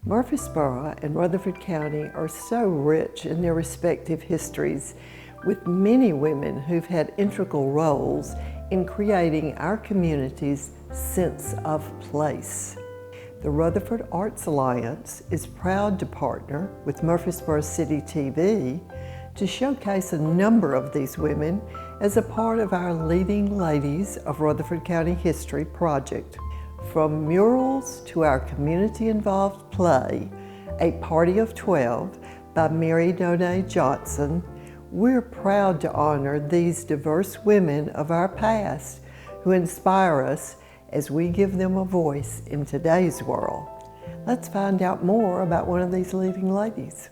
Murfreesboro and Rutherford County are so rich in their respective histories, with many women who've had integral roles in creating our community's sense of place. The Rutherford Arts Alliance is proud to partner with Murfreesboro City TV to showcase a number of these women as a part of our Leading Ladies of Rutherford County History project. From murals to our community-involved play, A Party of 12 by Mary Donay Johnson, we're proud to honor these diverse women of our past who inspire us as we give them a voice in today's world. Let's find out more about one of these leading ladies.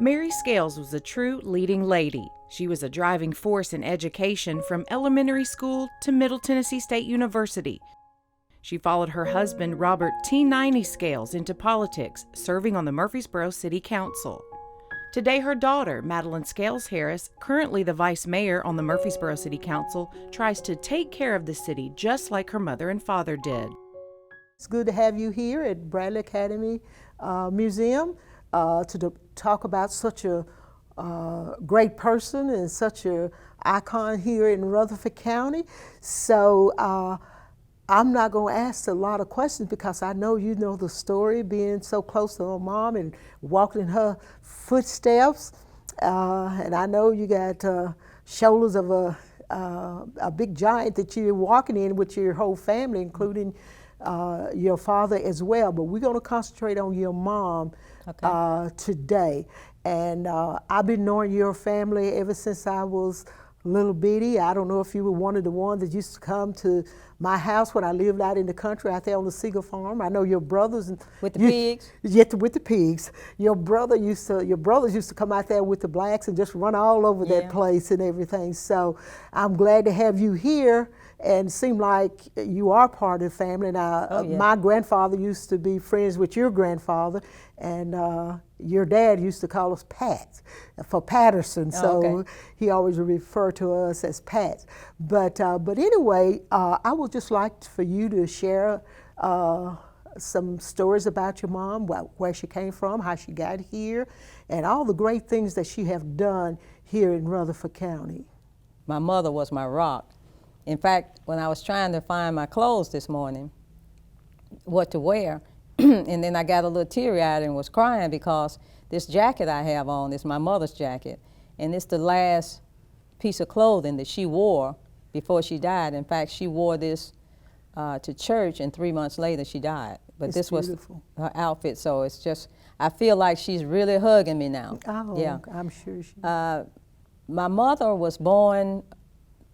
Mary Scales was a true leading lady. She was a driving force in education from elementary school to Middle Tennessee State University. She followed her husband, Robert T. 90 Scales, into politics, serving on the Murfreesboro City Council. Today, her daughter, Madeline Scales Harris, currently the vice mayor on the Murfreesboro City Council, tries to take care of the city just like her mother and father did. It's good to have you here at Bradley Academy Museum to talk about such a great person and such an icon here in Rutherford County. So I'm not going to ask a lot of questions because I know you know the story, being so close to her mom and walking in her footsteps. And I know you got shoulders of a big giant that you're walking in with your whole family, including your father as well. But we're going to concentrate on your mom today. And I've been knowing your family ever since I was little bitty. I don't know if you were one of the ones that used to come to my house when I lived out in the country out there on the Seagull Farm. I know your brothers with the pigs. Yeah, with the pigs. Your brothers used to come out there with the blacks and just run all over that place and everything. So I'm glad to have you here. And it seemed like you are part of the family. Now, my grandfather used to be friends with your grandfather, and your dad used to call us Pats for Patterson. So he always would refer to us as Pats. But anyway, I would just like for you to share some stories about your mom, where she came from, how she got here, and all the great things that she have done here in Rutherford County. My mother was my rock. In fact, when I was trying to find my clothes this morning, what to wear, and then I got a little teary-eyed and was crying because this jacket I have on is my mother's jacket, and it's the last piece of clothing that she wore before she died. In fact, she wore this to church, and 3 months later she died. But this was her outfit, so it's just, I feel like she's really hugging me now. Oh, yeah. I'm sure she My mother was born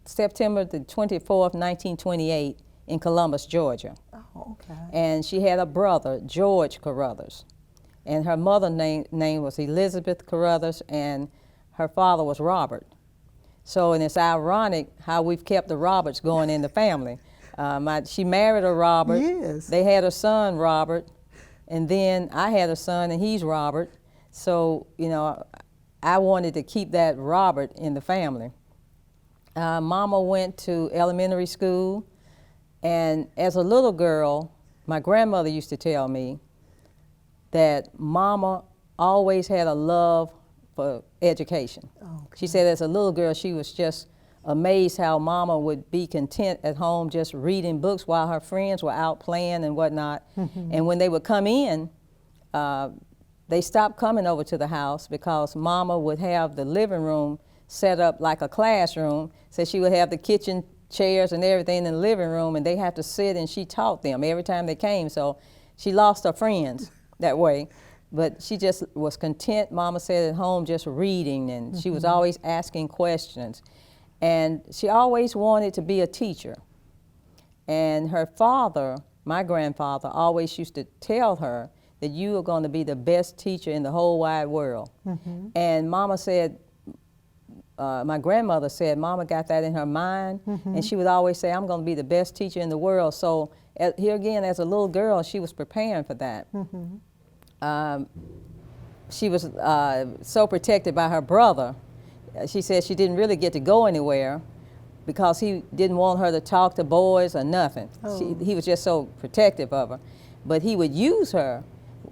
September the 24th, 1928 in Columbus, Georgia. Oh, okay. And she had a brother, George Carruthers. And her mother's name was Elizabeth Carruthers, and her father was Robert. So, and it's ironic how we've kept the Roberts going in the family. She married a Robert. Yes. They had a son, Robert, and then I had a son, and he's Robert. So, you know, I wanted to keep that Robert in the family. Mama went to elementary school, and as a little girl, my grandmother used to tell me that Mama always had a love for education. Okay. She said as a little girl, she was just amazed how Mama would be content at home just reading books while her friends were out playing and whatnot. And when they would come in, they stopped coming over to the house because Mama would have the living room set up like a classroom. So she would have the kitchen chairs and everything in the living room, and they had to sit, and she taught them every time they came. So she lost her friends that way, but she just was content, Mama said, at home just reading, and she was always asking questions. And she always wanted to be a teacher. And her father, my grandfather, always used to tell her that you are going to be the best teacher in the whole wide world. And Mama said, my grandmother said Mama got that in her mind, and she would always say, I'm going to be the best teacher in the world. So here again, as a little girl, she was preparing for that. she was so protected by her brother. She said she didn't really get to go anywhere because he didn't want her to talk to boys or nothing. Oh. He was just so protective of her. But he would use her.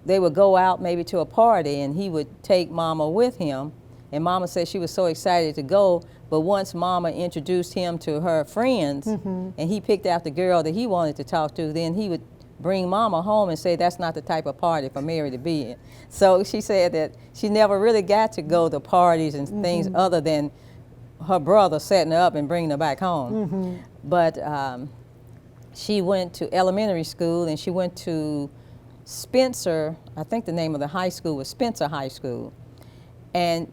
They would go out maybe to a party and he would take Mama with him. And Mama said she was so excited to go, but once Mama introduced him to her friends and he picked out the girl that he wanted to talk to, then he would bring Mama home and say that's not the type of party for Mary to be in. So she said that she never really got to go to parties and things other than her brother setting her up and bringing her back home. But she went to elementary school and she went to Spencer, I think the name of the high school was Spencer High School. And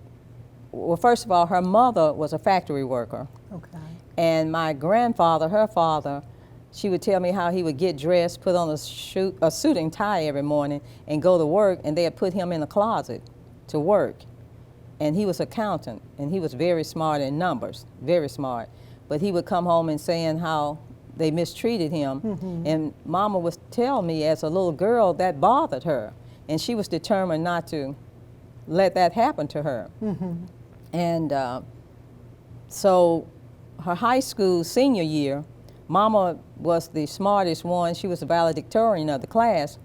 well, first of all, her mother was a factory worker. Okay. And my grandfather, her father, she would tell me how he would get dressed, put on a suit and tie every morning and go to work, and they'd put him in a closet to work. And he was an accountant, and he was very smart in numbers, very smart. But he would come home and saying how they mistreated him. And Mama would tell me as a little girl that bothered her. And she was determined not to let that happen to her. And so her high school senior year, Mama was the smartest one. She was the valedictorian of the class,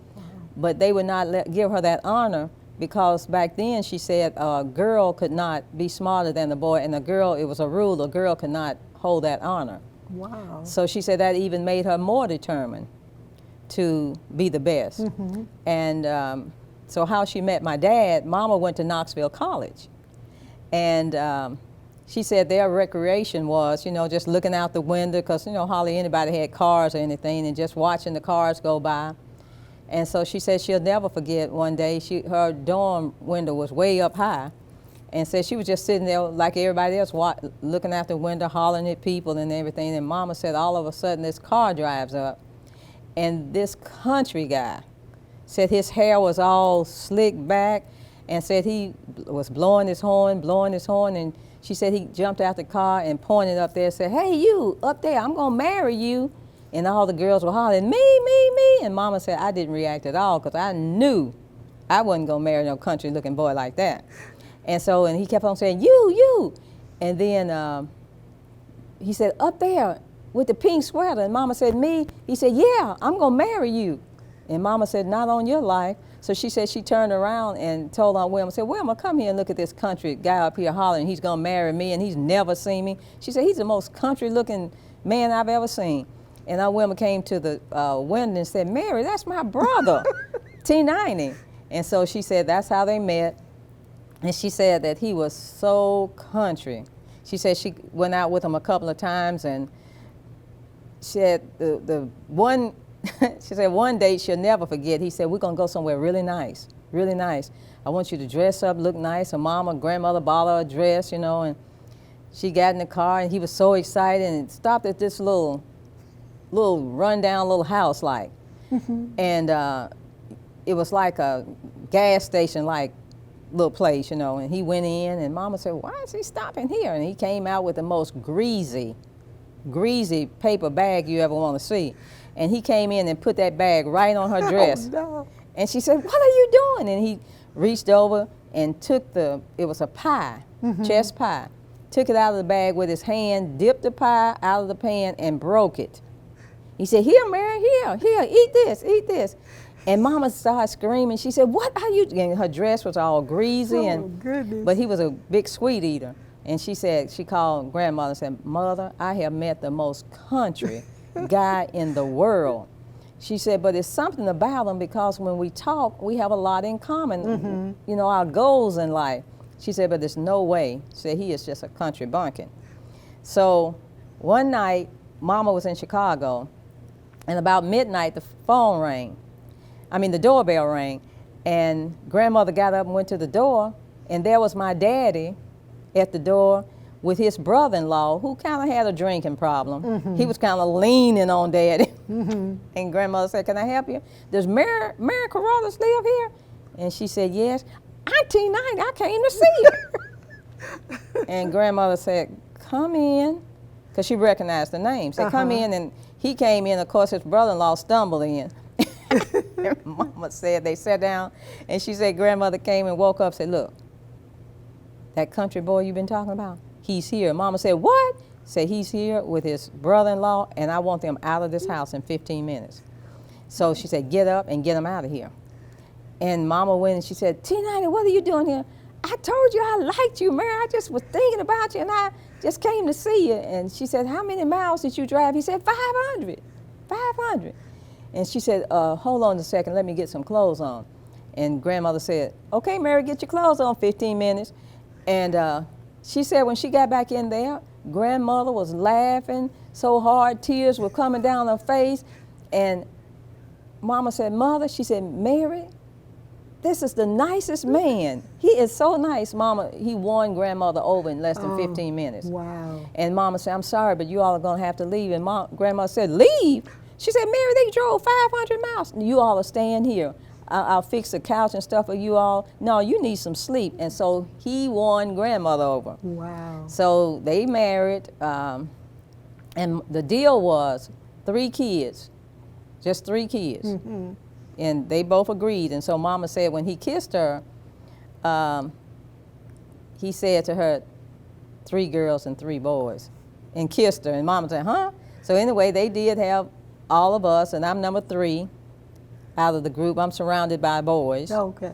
but they would not give her that honor because back then she said a girl could not be smarter than the boy, and a girl, it was a rule, a girl could not hold that honor. Wow. So she said that even made her more determined to be the best. And so how she met my dad, Mama went to Knoxville College. And she said their recreation was, you know, just looking out the window because, you know, hardly anybody had cars or anything, and just watching the cars go by. And so she said she'll never forget one day, her dorm window was way up high, and said she was just sitting there like everybody else, looking out the window, hollering at people and everything. And Mama said all of a sudden this car drives up, and this country guy said his hair was all slicked back, and said he was blowing his horn, and she said he jumped out the car and pointed up there and said, "Hey, you up there, I'm gonna marry you." And all the girls were hollering, "Me, me, me." And Mama said, I didn't react at all because I knew I wasn't gonna marry no country looking boy like that. And so, and he kept on saying, you. And then he said, "Up there with the pink sweater." And Mama said, "Me?" He said, "Yeah, I'm gonna marry you." And Mama said, "Not on your life." So she said she turned around and told Aunt Wilma, said, "Wilma, come here and look at this country guy up here hollering, he's gonna marry me and he's never seen me." She said, "He's the most country looking man I've ever seen." And Aunt Wilma came to the window and said, "Mary, that's my brother, T90. And so she said that's how they met. And she said that he was so country. She said she went out with him a couple of times, and she said she said one day she'll never forget. He said, "We're gonna go somewhere really nice, really nice. I want you to dress up, look nice." Her mama, grandmother bought her a dress, you know, and she got in the car, and he was so excited and stopped at this little rundown little house like. And it was like a gas station like little place, you know, and he went in, and Mama said, "Why is he stopping here?" And he came out with the most greasy paper bag you ever want to see. And he came in and put that bag right on her dress. Oh, no. And she said, "What are you doing?" And he reached over and took it was a pie, chest pie, took it out of the bag with his hand, dipped the pie out of the pan and broke it. He said, "Here, Mary, here, eat this. And Mama started screaming. She said, "What are you doing?" And her dress was all greasy, Goodness. but he was a big sweet eater. And she said, she called grandmother and said, "Mother, I have met the most country guy in the world." She said, "But it's something about him because when we talk, we have a lot in common, you know, our goals in life." She said, "But there's no way." She said, "He is just a country bumpkin." So one night, Mama was in Chicago, and about midnight, the doorbell rang, and grandmother got up and went to the door, and there was my daddy at the door with his brother-in-law, who kind of had a drinking problem. He was kind of leaning on Daddy. And grandmother said, "Can I help you? Does Mary Carruthers live here?" And she said, "Yes." "Auntie Night, I came to see you." And grandmother said, "Come in," because she recognized the name. Said, "Come in," and he came in. Of course, his brother-in-law stumbled in. Mama said, they sat down, and she said grandmother came and woke up and said, look, that country boy you've been talking about, he's here. Mama said, what? Said he's here with his brother-in-law, and I want them out of this house in 15 minutes. So she said, get up and get him out of here. And Mama went and she said, T90, what are you doing here? I told you I liked you, Mary. I just was thinking about you, and I just came to see you. And she said, how many miles did you drive? He said, 500. 500. And she said, hold on a second, let me get some clothes on. And grandmother said, okay, Mary, get your clothes on, 15 minutes. And she said when she got back in there, grandmother was laughing so hard, tears were coming down her face. And Mama said, Mother, she said, Mary, this is the nicest man. He is so nice, Mama. He won grandmother over in less than 15 minutes. Wow. And Mama said, I'm sorry, but you all are gonna have to leave. And grandmother said, leave? She said, Mary, they drove 500 miles. You all are staying here. I'll fix the couch and stuff for you all. No, you need some sleep. And so he won grandmother over. Wow. So they married, and the deal was 3 kids, just 3 kids. Mm-hmm. And they both agreed. And so Mama said when he kissed her, he said to her, 3 girls and 3 boys, and kissed her. And Mama said, huh? So anyway, they did have all of us, and I'm number 3 out of the group. I'm surrounded by boys. Okay.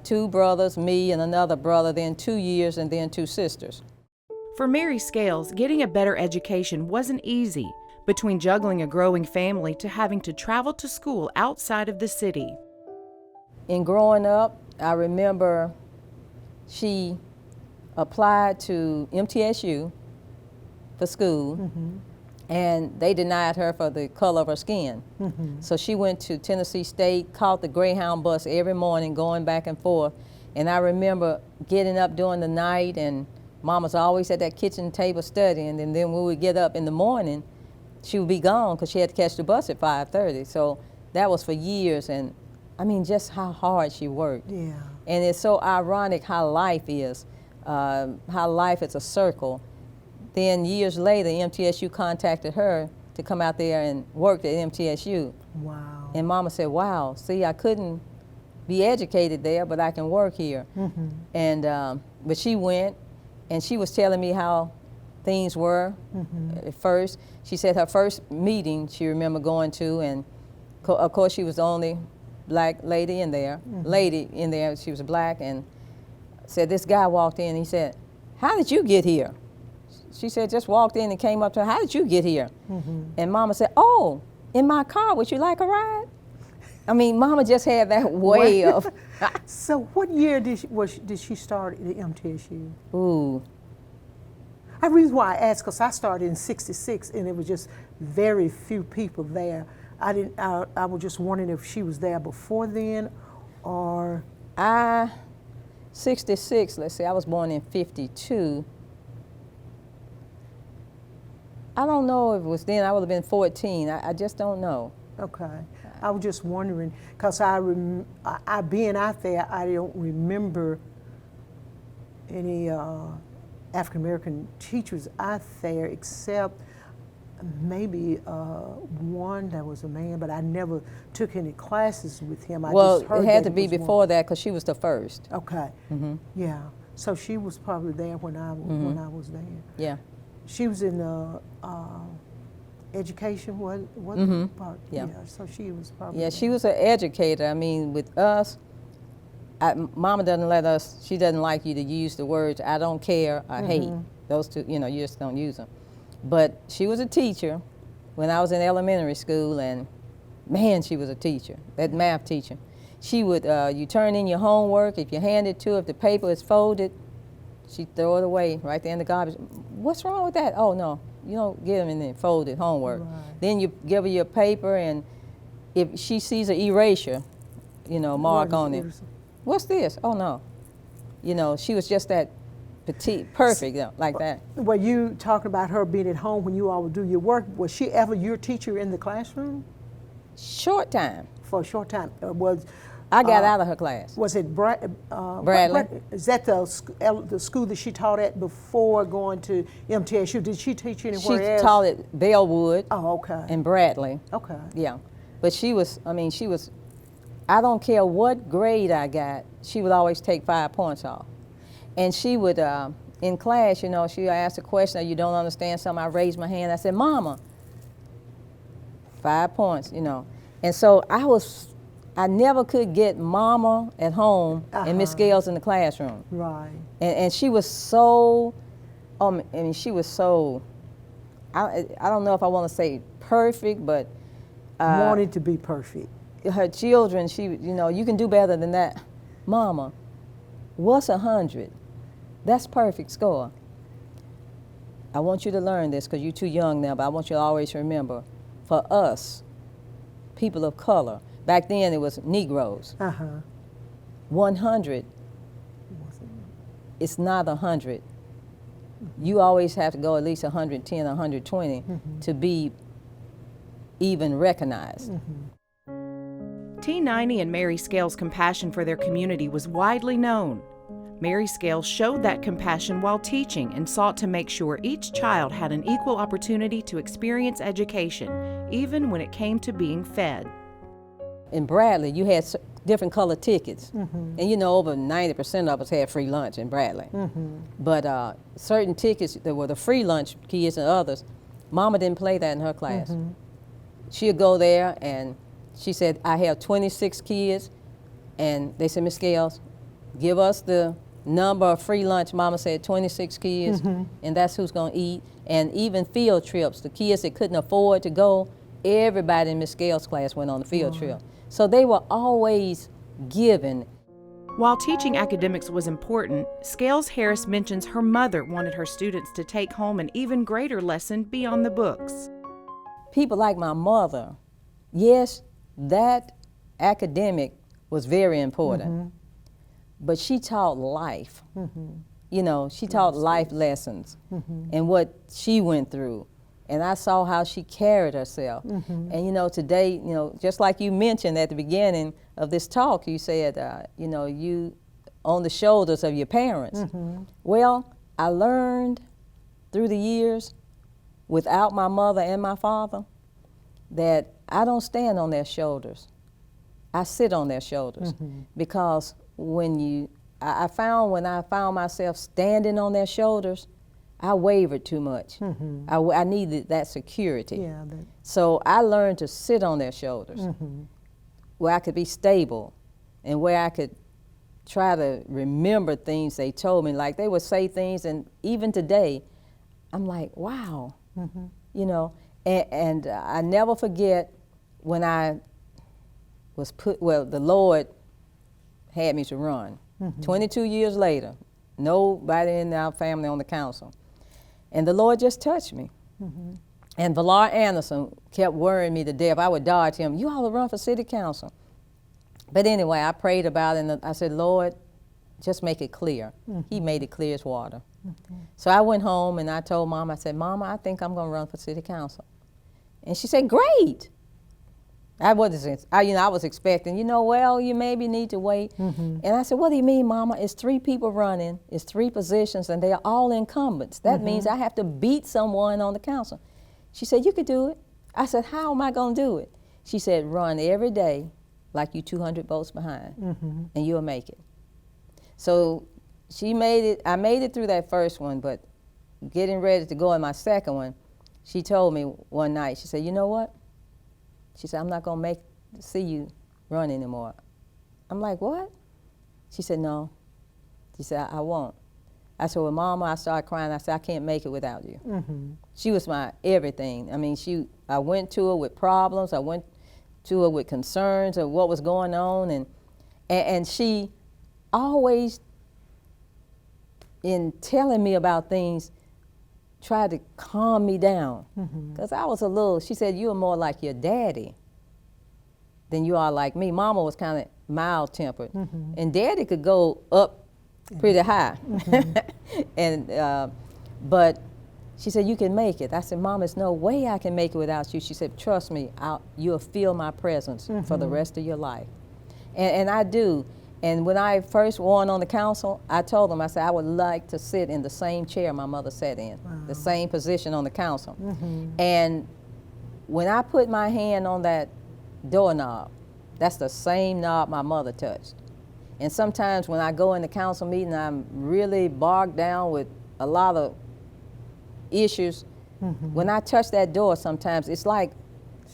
2 brothers, me and another brother, then 2 years, and then 2 sisters. For Mary Scales, getting a better education wasn't easy, between juggling a growing family to having to travel to school outside of the city. In growing up, I remember she applied to MTSU for school, mm-hmm. and they denied her for the color of her skin. Mm-hmm. So she went to Tennessee State, caught the Greyhound bus every morning, going back and forth. And I remember getting up during the night, and Mama's always at that kitchen table studying, and then when we would get up in the morning, she would be gone because she had to catch the bus at 5:30. So that was for years, and I mean, just how hard she worked. Yeah. And it's so ironic how life is a circle. Then years later, MTSU contacted her to come out there and work at MTSU. Wow. And Mama said, wow, see, I couldn't be educated there, but I can work here. Mm-hmm. And but she went, and she was telling me how things were mm-hmm. at first. She said her first meeting she remembered going to, and of course she was the only black lady in there. Mm-hmm. She was black, and said this guy walked in, he said, how did you get here? She said, just walked in and came up to her, how did you get here? Mm-hmm. And Mama said, oh, in my car, would you like a ride? I mean, Mama just had that way of. So what year did she start at MTSU? Ooh. The reason why I asked, because I started in '66, and it was just very few people there. I was just wondering if she was there before then, or. 66, let's see, I was born in 52. I don't know if it was then. I would have been 14. I just don't know. Okay. I was just wondering, because I being out there, I don't remember any African American teachers out there, except maybe one that was a man, but I never took any classes with him. Well, it had to be before that, because she was the first. Okay. Mm-hmm. Yeah. So she was probably there when I was there. Yeah. She was in education, what mm-hmm. part? Yeah. So she was probably. Yeah, she was an educator. I mean, with us, Mama doesn't let us. She doesn't like you to use the words "I don't care" or mm-hmm. "hate." Those two, you just don't use them. But she was a teacher when I was in elementary school, and man, she was a teacher. That math teacher. She would. You turn in your homework. If you hand it to her, if the paper is folded, she'd throw it away right there in the garbage. What's wrong with that? Oh, no, you don't get them in there folded homework. Right. Then you give her your paper, and if she sees an erasure, mark on it. What's this? Oh, no. She was just that petite, perfect, like that. Were you talking about her being at home when you all would do your work? Was she ever your teacher in the classroom? Short time. For a short time. I got out of her class. Was it Bradley? Is that the school that she taught at before going to MTSU? Did she teach anywhere else? She taught at Bellwood. Oh, okay. And Bradley. Okay. Yeah, but she was I don't care what grade I got, she would always take 5 points off. And she would, in class, you know, she would ask a question, or you don't understand something, I raised my hand, I said, Mama, 5 points, you know. And so I never could get Mama at home and Miss Scales in the classroom. Right. And she was so, I mean, she was so, I don't know if I want to say perfect, but wanted to be perfect. Her children, you know, you can do better than that. Mama, what's 100? That's perfect score. I want you to learn this because you're too young now, but I want you to always remember, for us, people of color, back then it was Negroes. 100, it's not 100. You always have to go at least 110, 120 to be even recognized. T90 and Mary Scales' compassion for their community was widely known. Mary Scales showed that compassion while teaching and sought to make sure each child had an equal opportunity to experience education, even when it came to being fed. In Bradley, you had different color tickets. And you know, over 90% of us had free lunch in Bradley. But certain tickets that were the free lunch kids and others, Mama didn't play that in her class. She'd go there and she said, I have 26 kids. And they said, Miss Scales, give us the number of free lunch. Mama said 26 kids, and that's who's gonna eat. And even field trips, the kids that couldn't afford to go, everybody in Miss Scales' class went on the field trip. So they were always given. While teaching academics was important, Scales Harris mentions her mother wanted her students to take home an even greater lesson beyond the books. People like my mother, yes, that academic was very important, but she taught life. You know, she taught life lessons and what she went through. And I saw how she carried herself. And you know, today, you know, just like you mentioned at the beginning of this talk, you said, you know, you on the shoulders of your parents. Well, I learned through the years, without my mother and my father, that I don't stand on their shoulders. I sit on their shoulders. Because when I found when I found myself standing on their shoulders, I wavered too much. I needed that security. So I learned to sit on their shoulders, where I could be stable and where I could try to remember things they told me. Like they would say things, and even today, I'm like, wow, you know. And I never forget when I was the Lord had me to run. 22 years later, nobody in our family on the council. And the Lord just touched me. And Villar Anderson kept worrying me to death. I would dodge him, you ought to run for city council. But anyway, I prayed about it and I said, Lord, just make it clear. He made it clear as water. So I went home and I told Mama, I said, Mama, I think I'm gonna run for city council. And she said, great. I was expecting, you know, well, you maybe need to wait. And I said, what do you mean, Mama? It's 3 people running, it's 3 positions, and they are all incumbents. That means I have to beat someone on the council. She said, you could do it. I said, how am I gonna do it? She said, run every day like you 200 votes behind, and you'll make it. So she made it, I made it through that first one, but getting ready to go in my second one, she told me one night, she said, you know what? She said, I'm not gonna see you run anymore. I'm like, what? She said, no. She said, I won't. I said, well, Mama, I started crying. I said, I can't make it without you. She was my everything. I mean, I went to her with problems. I went to her with concerns of what was going on. And she always, in telling me about things, tried to calm me down. Because I was she said, you are more like your daddy than you are like me. Mama was kind of mild-tempered. And Daddy could go up pretty high. But she said, you can make it. I said, Mama, there's no way I can make it without you. She said, trust me, you'll feel my presence for the rest of your life. And I do. And when I first won on the council, I told them, I said, I would like to sit in the same chair my mother sat in, the same position on the council. And when I put my hand on that doorknob, That's the same knob my mother touched. And sometimes when I go in the council meeting, I'm really bogged down with a lot of issues. When I touch that door, sometimes it's like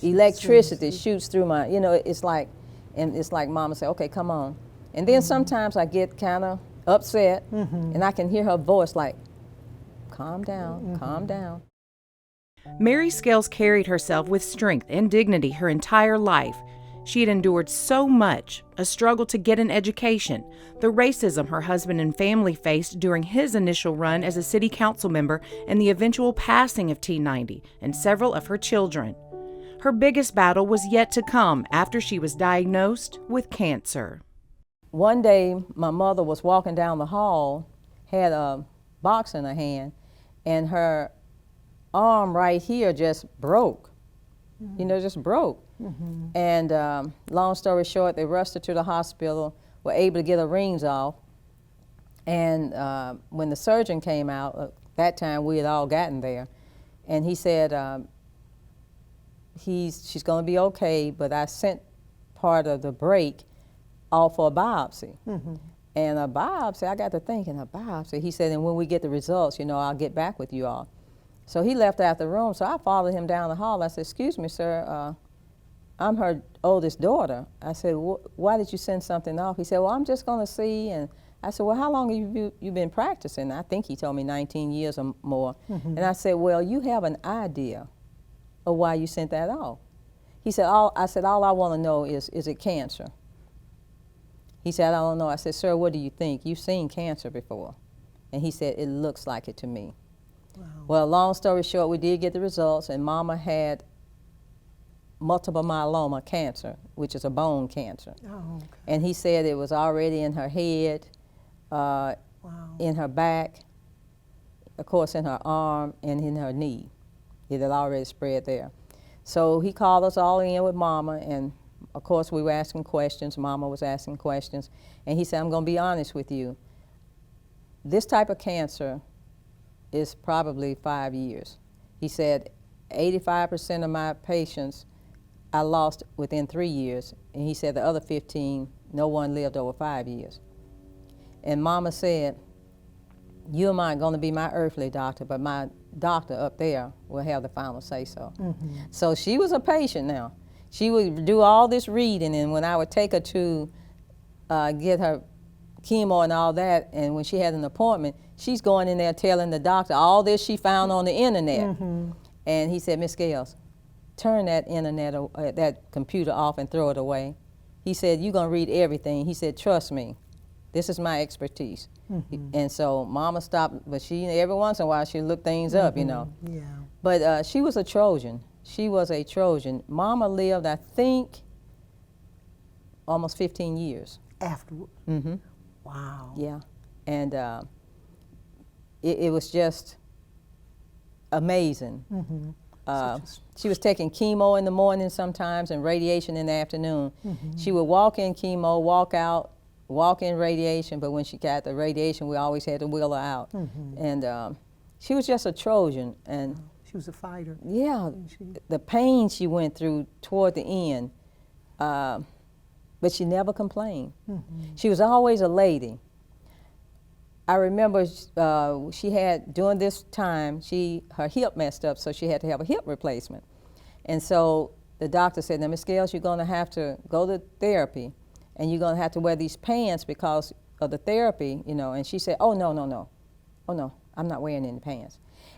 electricity shoots through my, you know, it's like, and it's like Mama say, okay, come on. And then sometimes I get kind of upset, and I can hear her voice like, calm down, calm down. Mary Scales carried herself with strength and dignity her entire life. She had endured so much, a struggle to get an education, the racism her husband and family faced during his initial run as a city council member, and the eventual passing of T90 and several of her children. Her biggest battle was yet to come after she was diagnosed with cancer. One day, my mother was walking down the hall, had a box in her hand, and her arm right here just broke. You know, just broke. And long story short, they rushed her to the hospital, were able to get her rings off. And when the surgeon came out, that time we had all gotten there, and he said, she's going to be okay, but I sent part of the break off for a biopsy. And a biopsy, I got to thinking, a biopsy. He said, and when we get the results, you know, I'll get back with you all. So he left out the room, so I followed him down the hall. I said, excuse me, sir, I'm her oldest daughter. I said, why did you send something off? He said, well, I'm just going to see. And I said, well, how long have you been practicing? I think he told me 19 years or more. And I said, well, you have an idea of why you sent that off. He said, I said, all I want to know is it cancer? He said, I don't know. I said, sir, what do you think? You've seen cancer before. And he said, it looks like it to me. Wow. Well, long story short, we did get the results, and Mama had multiple myeloma cancer, which is a bone cancer. Oh, okay. And he said it was already in her head, in her back, of course in her arm, and in her knee. It had already spread there. So he called us all in with Mama, and of course we were asking questions. Mama was asking questions. And he said, I'm going to be honest with you. This type of cancer is probably 5 years. He said 85% of my patients I lost within 3 years, and he said the other 15, no one lived over 5 years. And Mama said, you're not going to be my earthly doctor, but my doctor up there will have the final say-so. So she was a patient now. She would do all this reading, and when I would take her to get her chemo and all that, and when she had an appointment, she's going in there telling the doctor all this she found on the internet. And he said, Miss Scales, turn that internet, that computer off and throw it away. He said, you're going to read everything. He said, trust me, this is my expertise. And so Mama stopped, but she, every once in a while, she looked things up, you know. Yeah. But she was a Trojan. She was a Trojan. Mama lived, I think, almost 15 years. Afterward? Wow. Yeah. And it was just amazing. She was taking chemo in the morning sometimes and radiation in the afternoon. She would walk in chemo, walk out, walk in radiation, but when she got the radiation, we always had to wheel her out. And she was just a Trojan. And she was a fighter. Yeah, the pain she went through toward the end, but she never complained. She was always a lady. I remember she had, during this time, her hip messed up, so she had to have a hip replacement. And so the doctor said, now, Ms. Scales, you're going to have to go to therapy, and you're going to have to wear these pants because of the therapy, you know. And she said, oh, no, no, no. Oh, no, I'm not wearing any pants.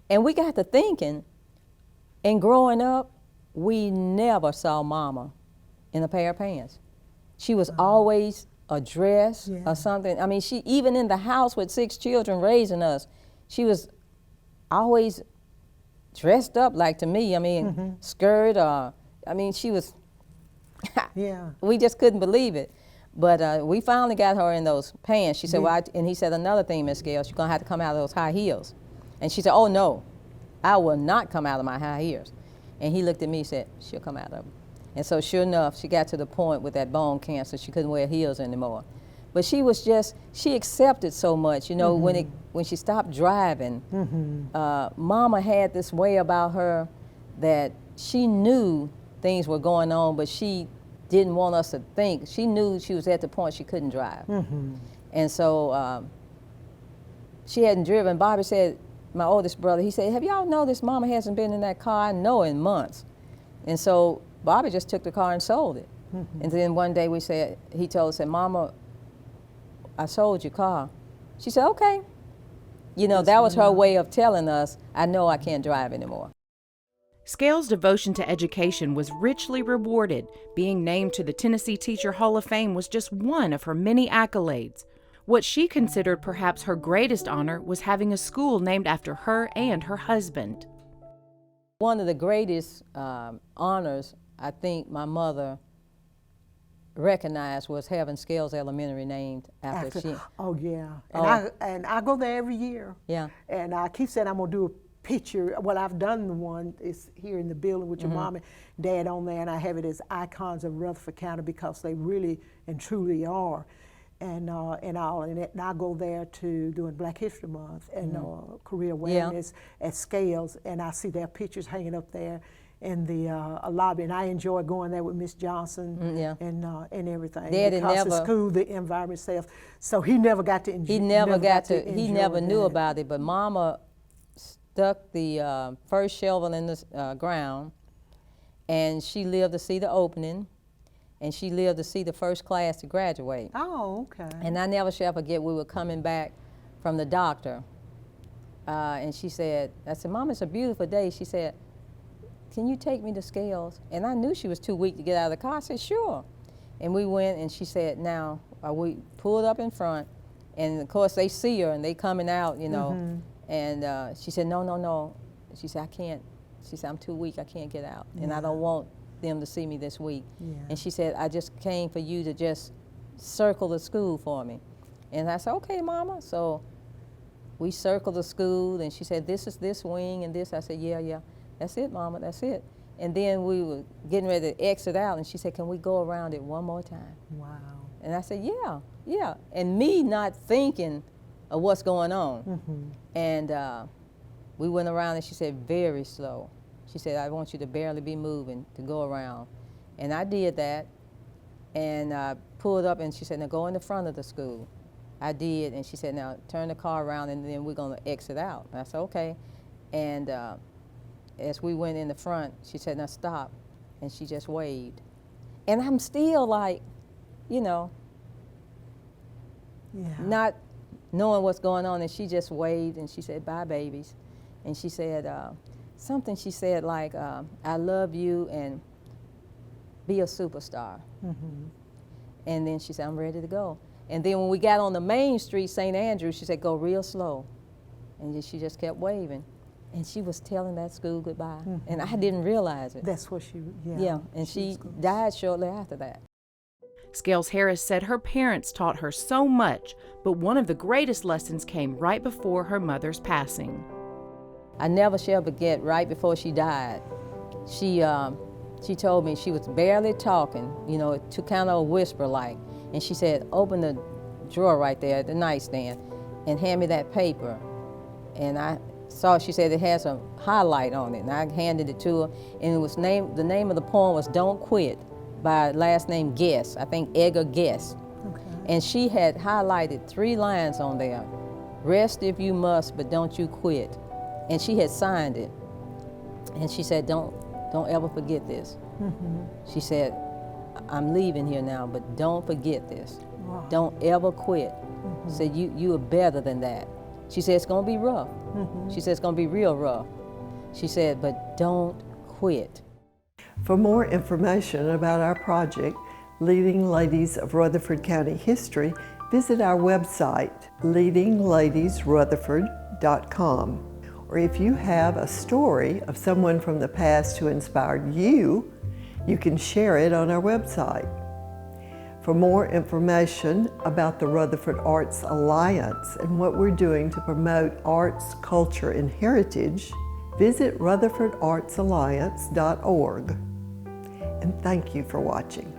And we got to thinking, and growing up, we never saw Mama in a pair of pants. She was always a dress or something. I mean, she, even in the house with 6 children raising us, she was always dressed up like, to me, I mean, skirt or, I mean, she was, we just couldn't believe it. But we finally got her in those pants. She said, well, and he said, another thing, Miss Scales, you're going to have to come out of those high heels. And she said, oh, no, I will not come out of my high heels. And he looked at me and said, she'll come out of them. And so sure enough, she got to the point with that bone cancer, she couldn't wear heels anymore. But she was just, she accepted so much, you know, when she stopped driving, Mama had this way about her that she knew things were going on, but she didn't want us to think. She knew she was at the point she couldn't drive. And so she hadn't driven. Bobby said, my oldest brother, he said, have y'all noticed Mama hasn't been in that car, I know, in months. And so Bobby just took the car and sold it. And then one day he told us, said, Mama, I sold your car. She said, okay. You know, that was her way of telling us, I know I can't drive anymore. Scales' devotion to education was richly rewarded. Being named to the Tennessee Teacher Hall of Fame was just one of her many accolades. What she considered perhaps her greatest honor was having a school named after her and her husband. One of the greatest honors I think my mother recognized was having Scales Elementary named after she. Oh yeah, and I go there every year. Yeah. And I keep saying I'm gonna do a picture. Well, I've done one. It's here in the building with your mom and dad on there, and I have it as icons of Rutherford County because they really and truly are. And I go there to doing Black History Month and career awareness at Scales, and I see their pictures hanging up there in the lobby, and I enjoy going there with Miss Johnson and everything. Daddy because never, the school, the environment itself. So he never got to enjoy. He never knew about it. But Mama stuck the first shovel in the ground, and she lived to see the opening, and she lived to see the first class to graduate. Oh, okay. And I never shall forget, we were coming back from the doctor, and she said, I said, Mama, it's a beautiful day. She said, can you take me to Scales? And I knew she was too weak to get out of the car. I said, sure. And we went, and she said, now, we pulled up in front, and of course they see her, and they coming out, you know, and she said, no. She said, I can't. She said, I'm too weak, I can't get out, and I don't want them to see me this week. And she said, I just came for you to just circle the school for me. And I said, okay, Mama. So we circled the school, and she said, this is this wing and this. I said, yeah. That's it, Mama, that's it. And then we were getting ready to exit out, and she said, can we go around it one more time? Wow. And I said, yeah. And me not thinking of what's going on. And we went around, and she said, very slow. She said, I want you to barely be moving to go around. And I did that, and I pulled up, and she said, now go in the front of the school. I did, and she said, now turn the car around, and then we're gonna exit out. And I said, okay. And as we went in the front, she said, now stop, and she just waved. And I'm still like, you know, not knowing what's going on, and she just waved, and she said, bye, babies. And she said, something she said like, I love you, and be a superstar. And then she said, I'm ready to go. And then when we got on the main street, St. Andrew, she said, go real slow. And then she just kept waving. And she was telling that school goodbye. And I didn't realize it. That's what she, and she died shortly after that. Scales Harris said her parents taught her so much, but one of the greatest lessons came right before her mother's passing. I never shall forget, right before she died, she told me, she was barely talking, you know, to kind of a whisper like, and she said, open the drawer right there at the nightstand and hand me that paper. And I saw, she said it has a highlight on it, and I handed it to her, and it was the name of the poem was Don't Quit by last name Guess, I think Edgar Guess. And she had highlighted 3 lines on there, rest if you must, but don't you quit. And she had signed it. And she said, don't ever forget this. She said, I'm leaving here now, but don't forget this. Don't ever quit. Said, you are better than that. She said, it's gonna be rough. She said, it's gonna be real rough. She said, but don't quit. For more information about our project, Leading Ladies of Rutherford County History, visit our website, leadingladiesrutherford.com. Or if you have a story of someone from the past who inspired you, you can share it on our website. For more information about the Rutherford Arts Alliance and what we're doing to promote arts, culture, and heritage, visit rutherfordartsalliance.org. And thank you for watching.